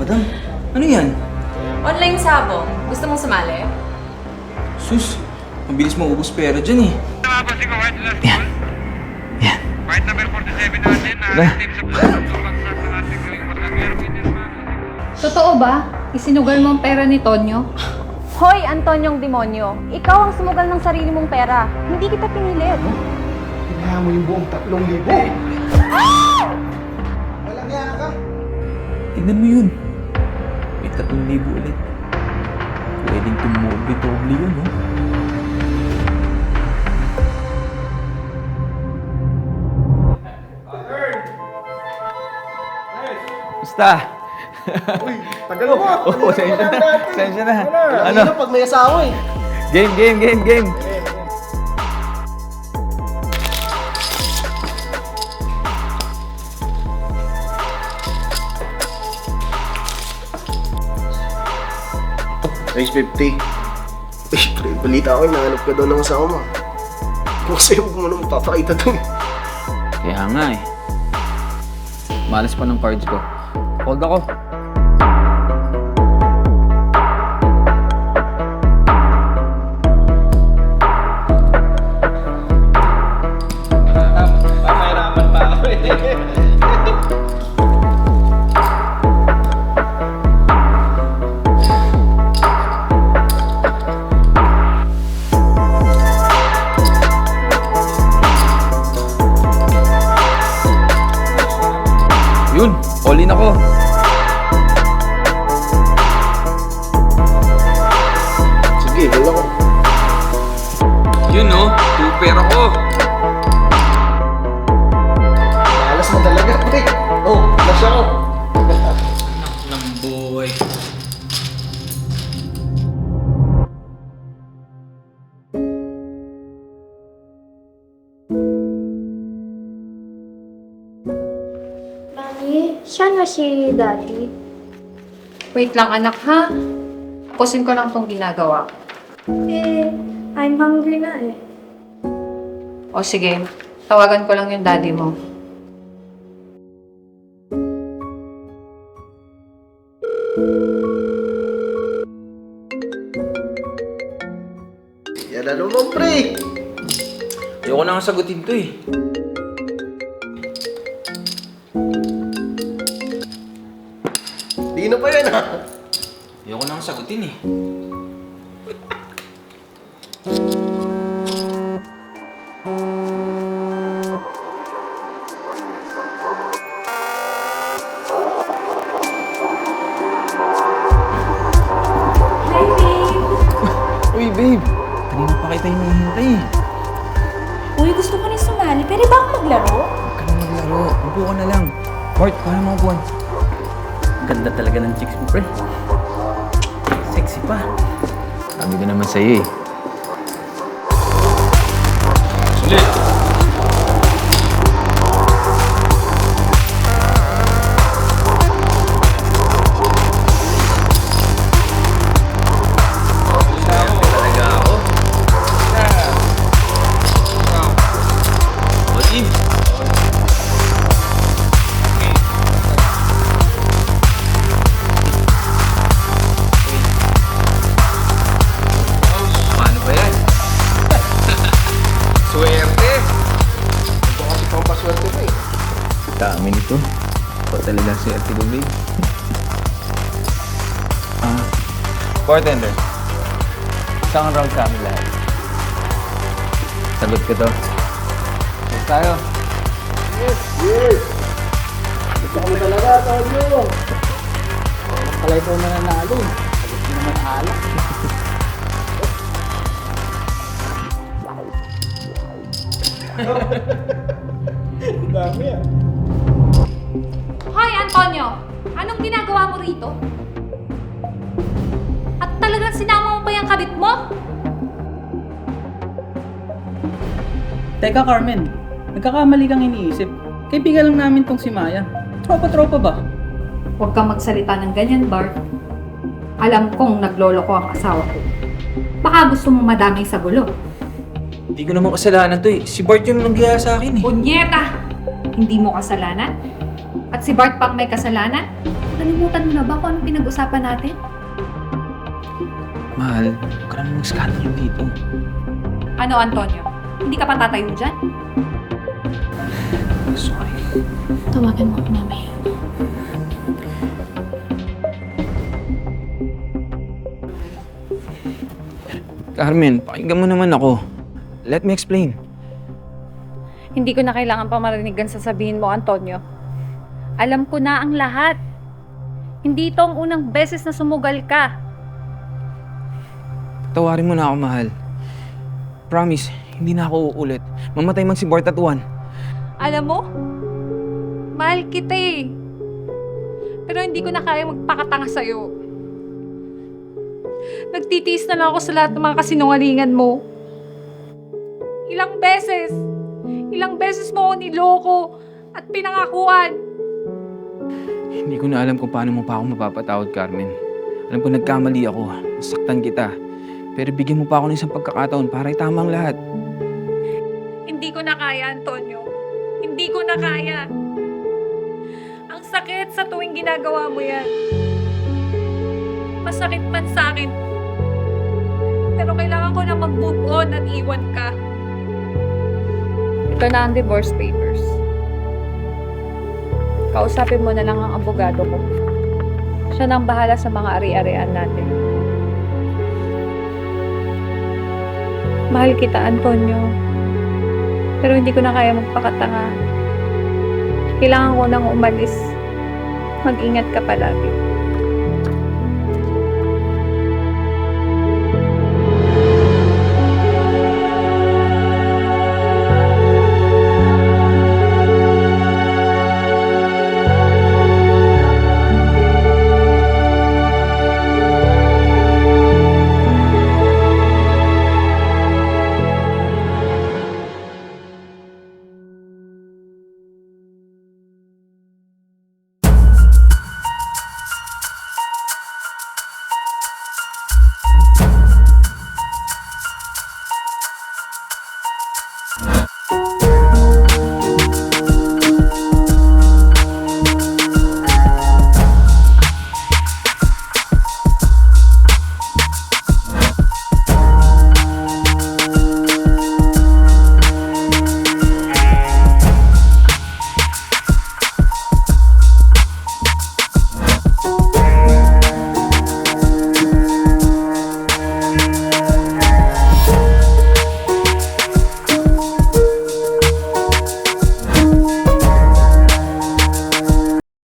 Madam, ano yan? Online sabong. Gusto mong sumali? Sus, mabilis maubos pera dyan eh. Napapansin ko kahit last Yan. call, Yan. kahit number 47 natin na Ba? team sa pagsasabagsak ng ating gawing pagkakayar Totoo ba? Isinugal mo ang pera ni Tonyo? Hoy, Antonyong demonyo! Ikaw ang sumugal ng sarili mong pera. Hindi kita pinilit. Kailangan mo yung buong 3,000. Walang yan ka. Tignan mo yun. May 3,000 ulit. Pwedeng tumubi-tobli yun, oh. Basta. Uy, tagal mo. Oo, sensya na. Ano? Ano? Pag may asawa eh. Game. Race 50. Eh, balita ko, nahanap ka daw ng asawa mo. Kasi huwag mo naman papakita doon. Kaya nga eh. Malas pa ng cards ko. Hold ako. Pamahirapan pa ako eh. Yun, all in ako. Sige, wala ko. Yun no, super ako. Malas mo talaga, pre. Oh, flash ako. Ng boy. Mami, siya na si Daddy. Wait lang anak ha. Tapusin ko lang tong ginagawa. Eh, I'm hungry na eh. O sige, tawagan ko lang yung daddy mo. Yan na naman, pre. Ayoko na nga sagutin to eh. Di na pa yan ha. Ayoko na nga sagutin eh. Hi, babe! Uy babe, kanina pa kita hinihintay eh. Uy, gusto ko rin sumali. Pwede ba akong maglaro? Huwag ka na maglaro, upo ka na lang. Bart, paano mga buwan? Ganda talaga ng chicks mo, pre. Sexy pa. Sabi ko naman sa'yo eh. Sulit! Talaga ako. Olive! Paano ba yan? Swerte! Ito kasi pang paswerte mo eh. Dami nito. Ito talaga swerte ko, babe. Bartender. Isang round sa amin lahat. Sagot ko to. Yes, tayo. Yes! Gusto kami talaga, Tonyo. Pala ito na nanalo. Sagot mo naman alak. Ang dami ah. Hoy, Antonio! Anong ginagawa mo rito? At talagang sinama mo pa yung kabit mo? Teka Carmen, nagkakamali kang iniisip. Kaibigan lang namin tong si Maya. Tropa-tropa ba? Huwag kang magsalita ng ganyan, Bart. Alam kong naglolo ko ang asawa ko. Baka gusto mong madamay sa gulo. Hindi ko naman kasalanan to eh. Si Bart yung nangyaya sa akin eh. Punyeta! Hindi mo kasalanan? At si Bart pang may kasalanan? Nalimutan mo na ba kung anong pinag-usapan natin? Mahal, huwag ka naman mag-scandal dito. Ano, Antonio? Hindi ka pa tatayo dyan? Sorry. Tawagan mo ako mamaya. Carmen, pakinggan mo naman ako. Let me explain. Hindi ko na kailangan pa marinig ang sasabihin mo, Antonio. Alam ko na ang lahat. Hindi ito ang unang beses na sumugal ka. Tawarin mo na ako, mahal. Promise, hindi na ako uulit. Mamatay man si Bortatuan. Alam mo, mahal kita eh. Pero hindi ko na kaya magpakatanga sa'yo. Nagtitiis na lang ako sa lahat ng mga kasinungalingan mo. Ilang beses mo ako niloko at pinangakuan. Hindi ko na alam kung paano mo pa ako mapapatawad, Carmen. Alam ko nagkamali ako. Nasaktan kita. Pero bigyan mo pa ako ng isang pagkakataon para itama ang lahat. Hindi ko na kaya, Antonio. Hindi ko na kaya. Ang sakit sa tuwing ginagawa mo yan. Masakit man sa akin. Pero kailangan ko na mag-move on at iwan ka. Ito na ang divorce papers. Kausapin mo na lang ang abogado ko. Siya nang bahala sa mga ari-arian natin. Mahal kita, Antonio. Pero hindi ko na kaya magpakatanga. Kailangan ko nang umalis. Mag-ingat ka palagi.